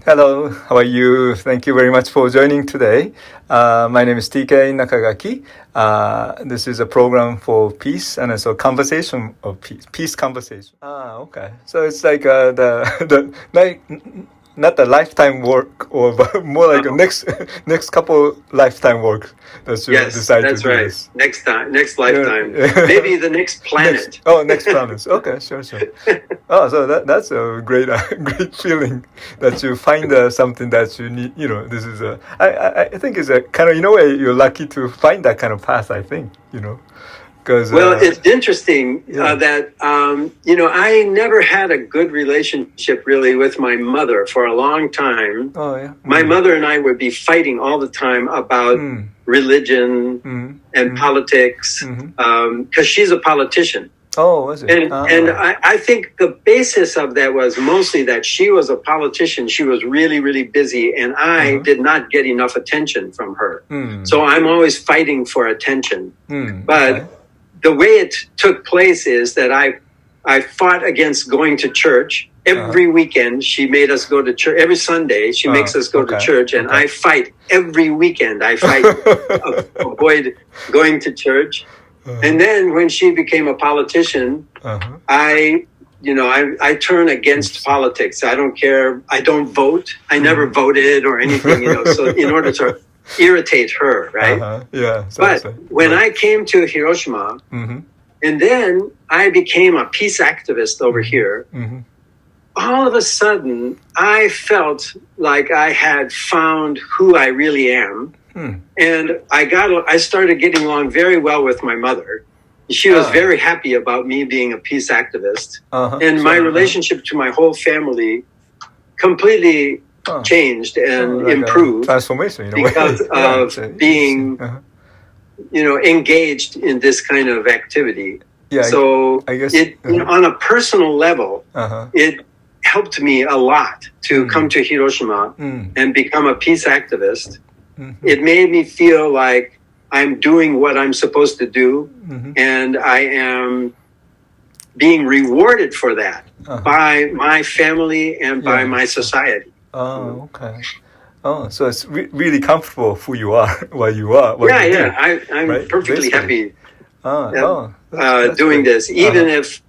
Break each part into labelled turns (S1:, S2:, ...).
S1: Hello, how are you? Thank you very much for joining today. My name is TK Nagasaki. This is a program for peace and also conversation of peace conversation. Okay. So it's like the not the lifetime work, or but more like a next couple lifetime work that you decide to do.
S2: Yes, that's right.
S1: This.
S2: Next lifetime, maybe the next planet.
S1: Next planet. Okay, sure. So that's a great great feeling that you find something that you need. This is I think it's a kind of, in a way, you're lucky to find that kind of path. I think.
S2: Well, it's interesting that I never had a good relationship really with my mother for a long time.
S1: Oh yeah.
S2: My mother and I would be fighting all the time about religion and politics because she's a politician.
S1: Oh, was it?
S2: And I think the basis of that was mostly that she was a politician. She was really, really busy, and I did not get enough attention from her. So I'm always fighting for attention. But the way it took place is that I fought against going to church. Every weekend, she made us go to church. Every Sunday, she makes us go to church, and I fight every weekend. I fight, avoid going to church. And then when she became a politician, I turn against politics. I don't care. I don't vote. I never voted or anything, so in order to irritate her, right? But when I came to Hiroshima, and then I became a peace activist over here, all of a sudden I felt like I had found who I really am. And I started getting along very well with my mother. She was very happy about me being a peace activist. And my relationship to my whole family completely changed and
S1: like
S2: improved
S1: transformation
S2: because of being engaged in this kind of activity. So
S1: I guess
S2: on a personal level, it helped me a lot to come to Hiroshima and become a peace activist. It made me feel like I'm doing what I'm supposed to do, and I am being rewarded for that by my family and by my society.
S1: Oh, okay. Oh, so it's really comfortable who you are, what you are.
S2: I'm perfectly happy doing this, even if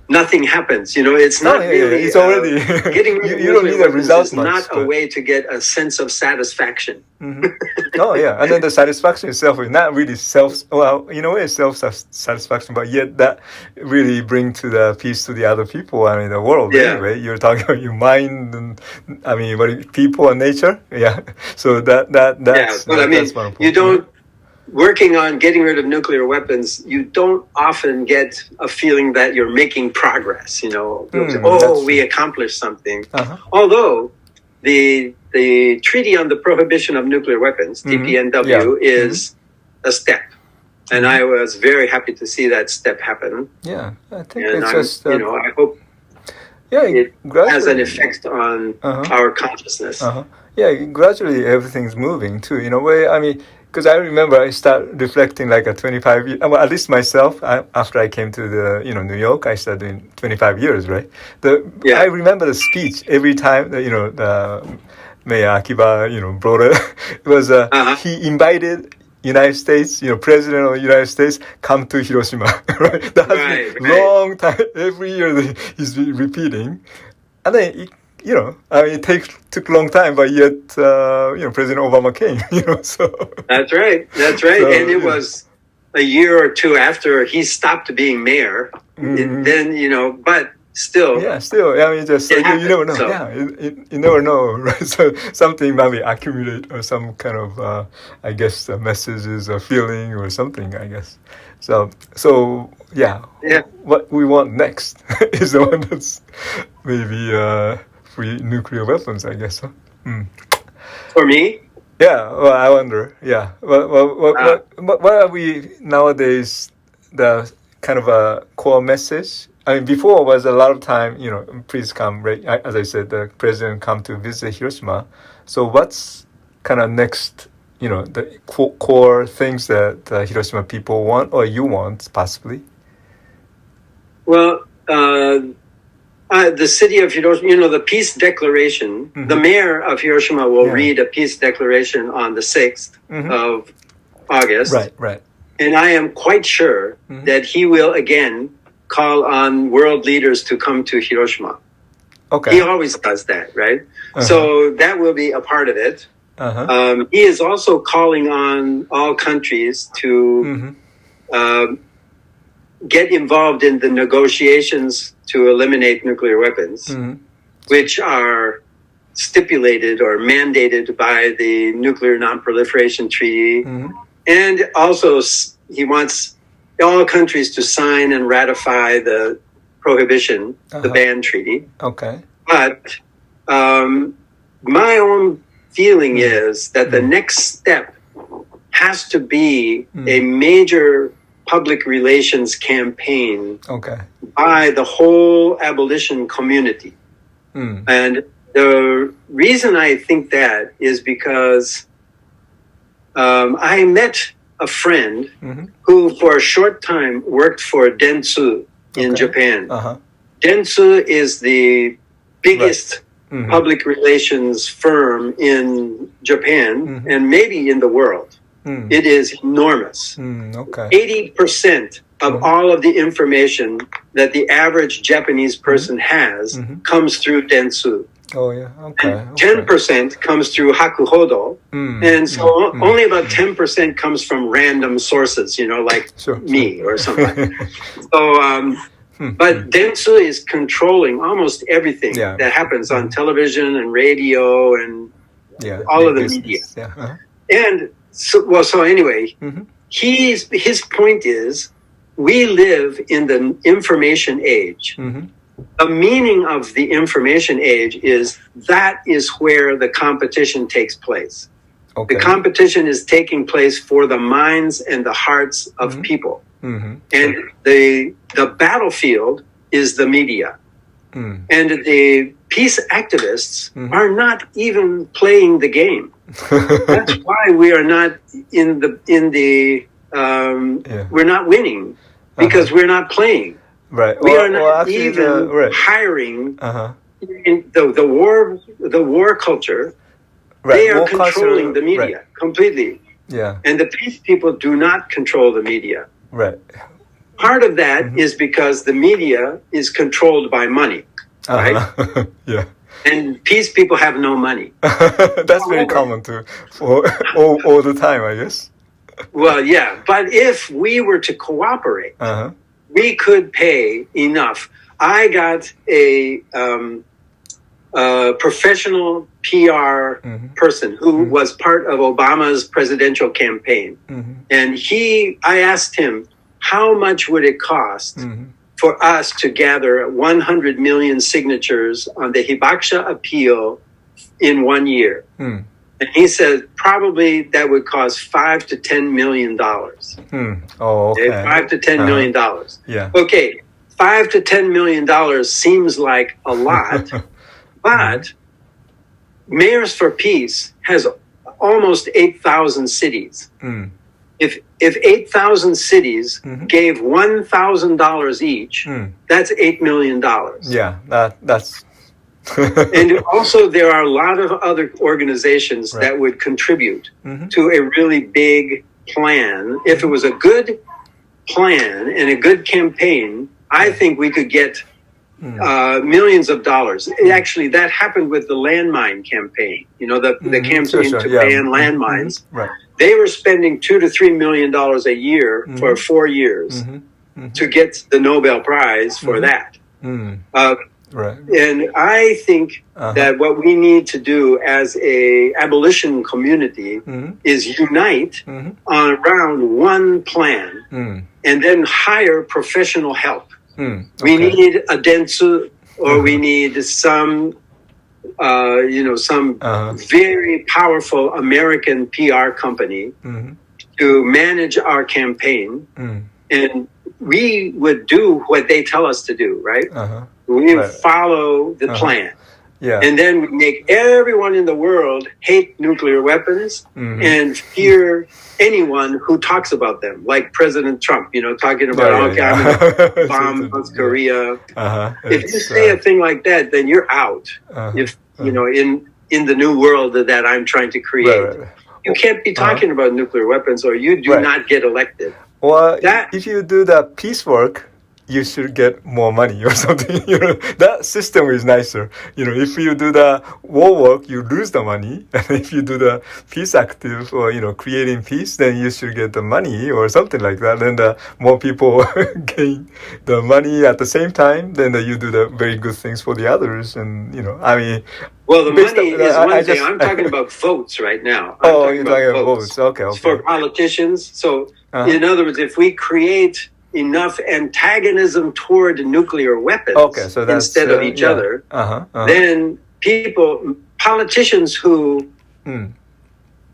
S2: nothing happens. It's not really.
S1: It's already
S2: getting rid of
S1: you don't need a result much.
S2: It's not a way to get a sense of satisfaction.
S1: And then the satisfaction itself is not really in a way, self-satisfaction, but yet that really bring to the peace to the other people. I mean, the world. Anyway, you're talking about your mind, and people and nature. So that's
S2: but I mean, you don't. Working on getting rid of nuclear weapons, you don't often get a feeling that you're making progress. We accomplished something. Although the Treaty on the Prohibition of Nuclear Weapons, TPNW, is a step, and I was very happy to see that step happen.
S1: Yeah, I think
S2: and
S1: it's just
S2: I hope it has an effect on our consciousness.
S1: Gradually everything's moving too. In a way, because I remember I started reflecting like a 25 years, at least myself, after I came to the, New York, I started doing 25 years, right? I remember the speech every time that, the Mayor Akiba, brought it. It was, he invited United States, President of the United States, come to Hiroshima, right? That's long time, every year he's repeating. And then, it took a long time, but yet, President Obama came, so.
S2: That's right. So, and it was a year or two after he stopped being mayor. Then, but still.
S1: Yeah, still. Just, you never know. So. You never know, right? So something maybe accumulate or some kind of, messages or feeling or something, I guess. So what we want next is the one that's maybe, free nuclear weapons, I guess.
S2: For me?
S1: Yeah, well, I wonder. Yeah. What are we nowadays, the kind of a core message? Before was a lot of time, please come, right? As I said, the president come to visit Hiroshima. So what's kind of next, the core things that the Hiroshima people want or you want, possibly?
S2: Well, The city of Hiroshima, the peace declaration, the mayor of Hiroshima will read a peace declaration on the 6th of August.
S1: Right.
S2: And I am quite sure that he will again call on world leaders to come to Hiroshima.
S1: Okay.
S2: He always does that, right? So that will be a part of it. He is also calling on all countries to get involved in the negotiations to eliminate nuclear weapons, which are stipulated or mandated by the Nuclear Non-Proliferation Treaty. And also he wants all countries to sign and ratify the prohibition, the ban treaty.
S1: Okay.
S2: But my own feeling is that the next step has to be a major public relations campaign by the whole abolition community. And the reason I think that is because I met a friend who for a short time worked for Dentsu in Japan. Dentsu is the biggest public relations firm in Japan and maybe in the world. It is enormous. 80% of all of the information that the average Japanese person has comes through Dentsu.
S1: Oh, yeah. Okay.
S2: 10% comes through Hakuhodo. And so only about 10% comes from random sources, like me or something. But Dentsu is controlling almost everything that happens on television and radio and all of the media. And so anyway, his point is we live in the information age. The meaning of the information age is where the competition takes place. The competition is taking place for the minds and the hearts of people. And the battlefield is the media. And the peace activists are not even playing the game. That's why we are not we're not winning, because we're not playing.
S1: Right.
S2: We are not even hiring in the war culture. They are controlling the media completely.
S1: Yeah.
S2: And the peace people do not control the media.
S1: Right.
S2: Part of that is because the media is controlled by money. Right?
S1: Yeah.
S2: And peace people have no money.
S1: That's very common too, for all the time, I guess.
S2: Well, yeah. But if we were to cooperate, we could pay enough. I got a professional PR person who was part of Obama's presidential campaign. And I asked him, how much would it cost for us to gather 100 million signatures on the Hibakusha appeal in 1 year? And he said, probably that would cost $5 to $10 million.
S1: Oh, okay.
S2: $5 to $10 million.
S1: Yeah.
S2: Okay, $5 to $10 million seems like a lot, but Mayors for Peace has almost 8,000 cities. If 8,000 cities gave $1,000 each, that's $8 million.
S1: Yeah, that's.
S2: And also, there are a lot of other organizations that would contribute to a really big plan. If it was a good plan and a good campaign, I think we could get millions of dollars. Actually, that happened with the landmine campain. The campaign to ban landmines.
S1: Right.
S2: They were spending $2 to $3 million a year for 4 years to get the Nobel Prize for that.
S1: Right.
S2: And I think that what we need to do as a abolition community is unite around one plan and then hire professional help. We need a Dentsu, or we need some very powerful American PR company to manage our campaign, and we would do what they tell us to do, right? We follow the plan.
S1: Yeah.
S2: And then we make everyone in the world hate nuclear weapons and fear anyone who talks about them, like President Trump, talking about, I'm going to bomb North Korea. If you say a thing like that, then you're out. If, in the new world that I'm trying to create. Right. You can't be talking about nuclear weapons or you do not get elected.
S1: Well, if you do the peace work, you should get more money or something. That system is nicer. If you do the war work, you lose the money. And if you do the peace active or, creating peace, then you should get the money or something like that. Then the more people gain the money at the same time, then you do the very good things for the others. And,
S2: well, the money is one thing. I'm talking about votes right now.
S1: You're talking about votes. Okay.
S2: For politicians. So, in other words, if we create enough antagonism toward nuclear weapons instead of each other, then politicians who,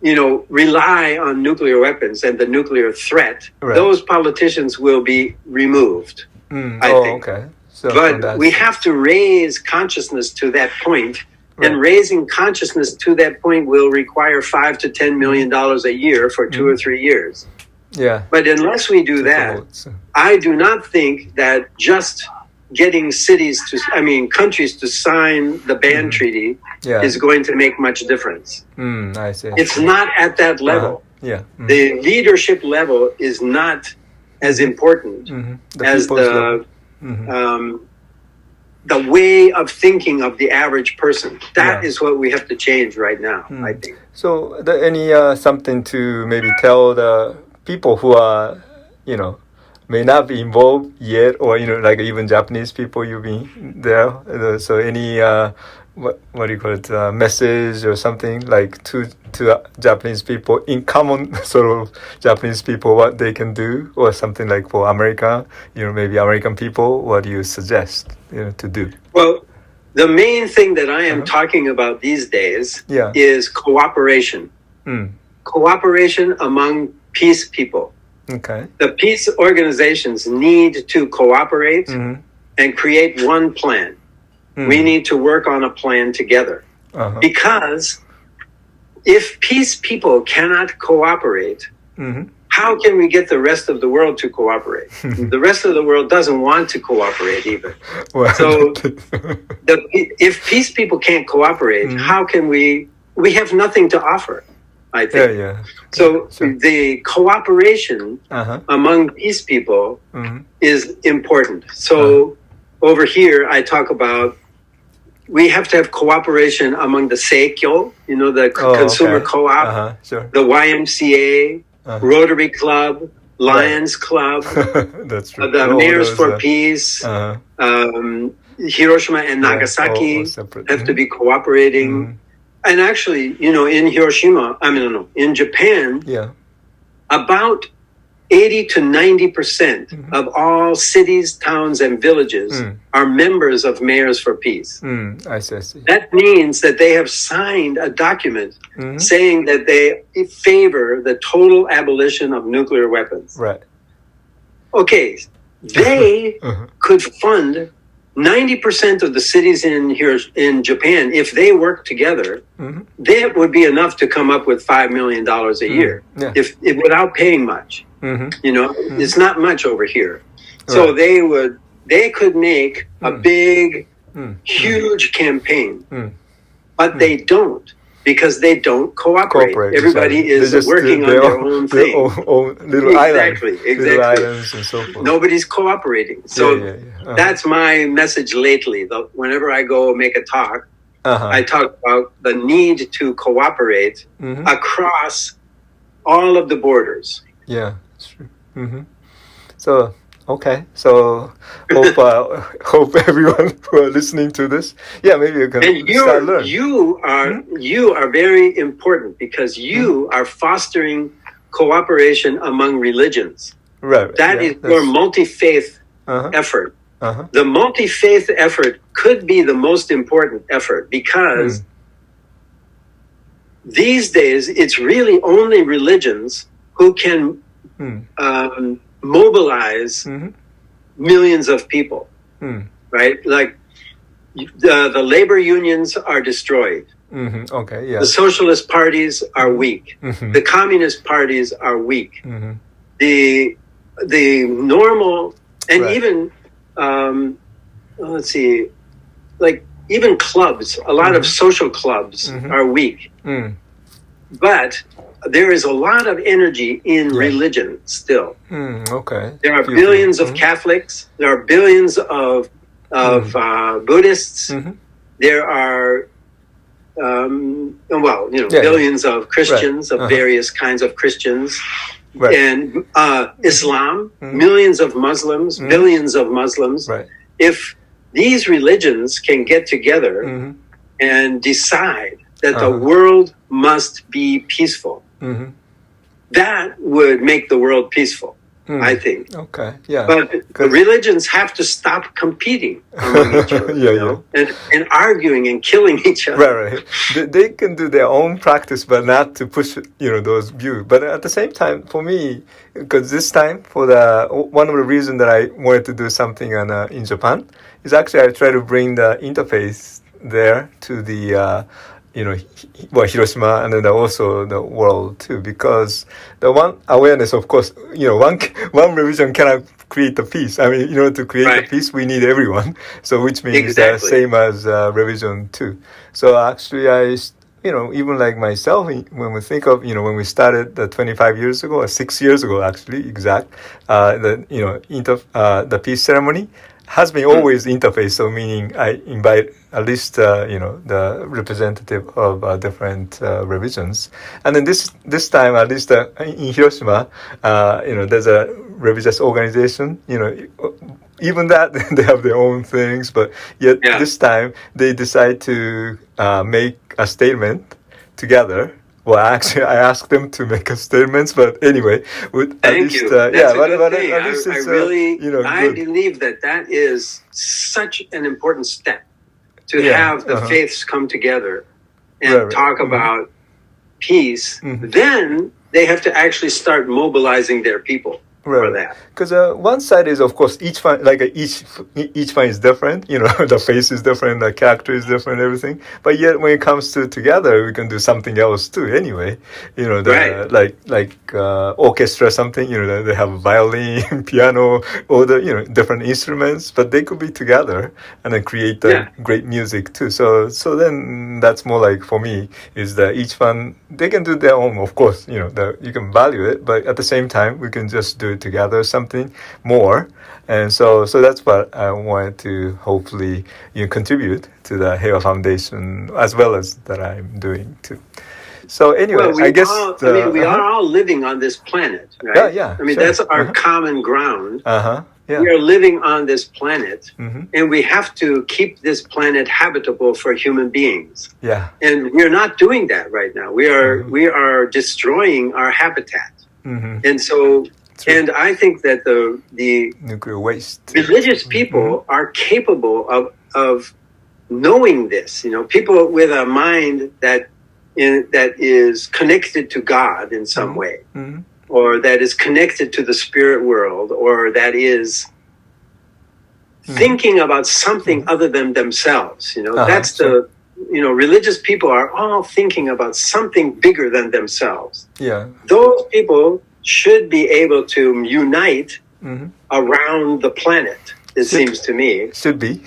S2: rely on nuclear weapons and the nuclear threat, those politicians will be removed, I think.
S1: Okay.
S2: But we have to raise consciousness to that point, and raising consciousness to that point will require $5 to $10 million a year for 2 or 3 years.
S1: Yeah.
S2: But unless we do that, I do not think that just getting countries to sign the ban treaty is going to make much difference.
S1: I see.
S2: It's not at that level. The leadership level is not as important as the way of thinking of the average person. That is what we have to change right now, I think.
S1: So, any something to maybe tell the people who are, may not be involved yet, or like even Japanese people you've been there. So any what do you call it? Message or something like to Japanese people in common sort of Japanese people what they can do, or something like for America, maybe American people. What do you suggest to do?
S2: Well, the main thing that I am talking about these days is cooperation. Cooperation among peace people.
S1: Okay.
S2: The peace organizations need to cooperate and create one plan. We need to work on a plan together. Because if peace people cannot cooperate, how can we get the rest of the world to cooperate? The rest of the world doesn't want to cooperate either. So if peace people can't cooperate, how can we have nothing to offer. I think. So the cooperation among peace people is important. So over here, I talk about we have to have cooperation among the Seikyo, the consumer co-op, the YMCA, Rotary Club, Lions Club,
S1: That's true.
S2: The Mayors for Peace, Hiroshima and Nagasaki have to be cooperating. And actually, in Hiroshima, in Japan, about 80 to 90% of all cities, towns, and villages are members of Mayors for Peace.
S1: I see.
S2: That means that they have signed a document saying that they favor the total abolition of nuclear weapons.
S1: Right.
S2: Okay, they could fund 90% of the cities in Japan, if they work together, that would be enough to come up with $5 million a year, if without paying much. It's not much over here. So they could make a big, huge campaign, but they don't. Because they don't cooperate. Everybody is working on their own thing.
S1: Little
S2: exactly.
S1: Little islands and so forth.
S2: Nobody's cooperating. So that's my message lately. Whenever I go make a talk, I talk about the need to cooperate across all of the borders.
S1: Yeah, that's true. So, okay. So, hope everyone who are listening to this, maybe you can start learning.
S2: You are very important because you are fostering cooperation among religions.
S1: Right.
S2: That is your multi-faith effort. The multi-faith effort could be the most important effort because these days it's really only religions who can mobilize millions of people, right? Like the labor unions are destroyed.
S1: Okay, yeah.
S2: The socialist parties are weak. The communist parties are weak. The normal, and even let's see, like even clubs, a lot of social clubs are weak. But there is a lot of energy in religion still.
S1: Okay.
S2: There are billions of Catholics. There are billions of Buddhists. There are billions of Christians, of various kinds of Christians. And Islam, millions of Muslims, billions of Muslims. If these religions can get together and decide that the world must be peaceful, that would make the world peaceful, I think.
S1: Okay, yeah.
S2: But religions have to stop competing among each other, and arguing and killing each other.
S1: Right. They can do their own practice, but not to push, those views. But at the same time, for me, because this time, one of the reasons that I wanted to do something in Japan is actually I try to bring the interface there to the Hiroshima, and then also the world too, because the one awareness, of course, one religion cannot create the peace. I mean, to create the peace, we need everyone. So, which means same as religion too. So actually, even like myself, when we think of, when we started 25 years ago, or 6 years ago, actually, the peace ceremony has been always interface. So meaning I invite at least, the representative of different religions. And then this time, at least in Hiroshima, there's a religious organization, even that they have their own things, but yet this time they decide to make a statement together. Well, actually, I asked them to make a statement, but anyway,
S2: Thank you. That's a good thing. I believe that is such an important step to have the faiths come together and talk about peace. Then they have to actually start mobilizing their people for that.
S1: Because one side is, of course, each one is different. The face is different, the character is different, everything. But yet, when it comes to together, we can do something else too. Anyway, like orchestra, something. They have violin, piano, all the different instruments, but they could be together and then create great music too. So then that's more like, for me, is that each one they can do their own. Of course, you can value it, but at the same time, we can just do it together, something more. And so that's what I wanted to hopefully contribute to the Heiwa Foundation, as well as that I'm doing too. So anyway, I guess
S2: we are all living on this planet, right? I mean, that's our common ground. We are living on this planet, and we have to keep this planet habitable for human beings. And we're not doing that right now. We are destroying our habitat, and so. And I think that the
S1: nuclear waste
S2: religious people are capable of knowing this. People with a mind that is connected to God in some way, or that is connected to the spirit world, or that is thinking about something other than themselves. That's religious people are all thinking about something bigger than themselves. Those people should be able to unite around the planet, it seems to me.
S1: Should be.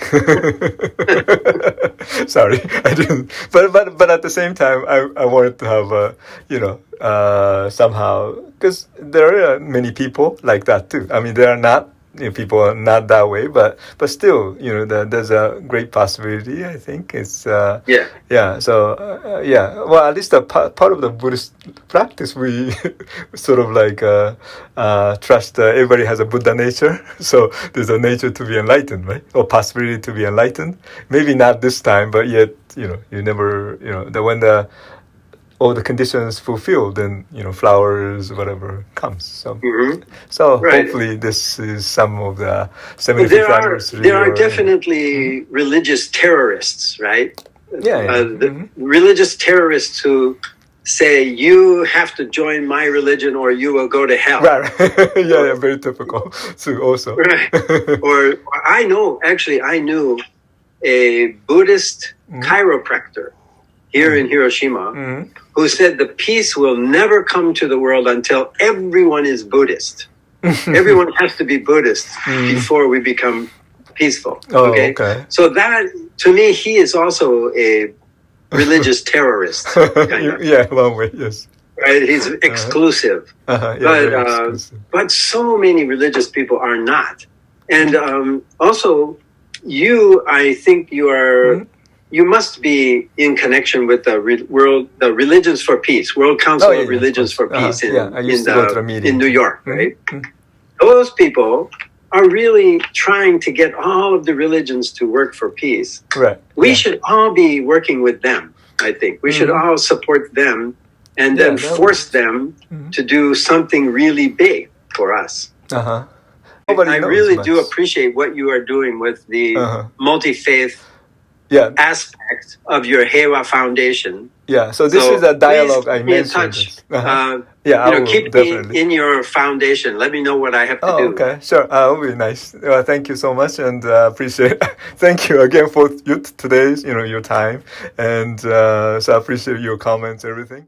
S1: Sorry, I didn't. But at the same time, I wanted to have somehow, because there are many people like that too. I mean, there are not people are not that way, but still, there's a great possibility. I think it's So well, at least a part of the Buddhist practice, we sort of like trust everybody has a Buddha nature. So there's a nature to be enlightened, right? Or possibility to be enlightened. Maybe not this time, but yet you never when all the conditions fulfilled, then flowers, whatever comes. So, hopefully this is some of the 75th anniversary.
S2: There are definitely religious terrorists, right? Religious terrorists who say you have to join my religion or you will go to hell.
S1: Right. Very typical. So also.
S2: Right. Or I knew a Buddhist chiropractor here in Hiroshima who said the peace will never come to the world until everyone is Buddhist. Everyone has to be Buddhist before we become peaceful. Okay? So that, to me, he is also a religious terrorist. Kind of.
S1: Yeah, one way, yes.
S2: Right? He's exclusive. But so many religious people are not. And also, I think you are... You must be in connection with the Religions for Peace, World Council of Religions for Peace in New York, right? Those people are really trying to get all of the religions to work for peace.
S1: Right.
S2: We should all be working with them, I think. We should all support them and then force them to do something really big for us. I really do appreciate what you are doing with the multi-faith aspect of your Heiwa Foundation.
S1: Yeah, so this is a dialogue I mentioned.
S2: Keep me in your foundation. Let me know what I have to do.
S1: Okay, sure. That would be nice. Thank you so much, and appreciate. Thank you again for today's, your time, and so I appreciate your comments, everything.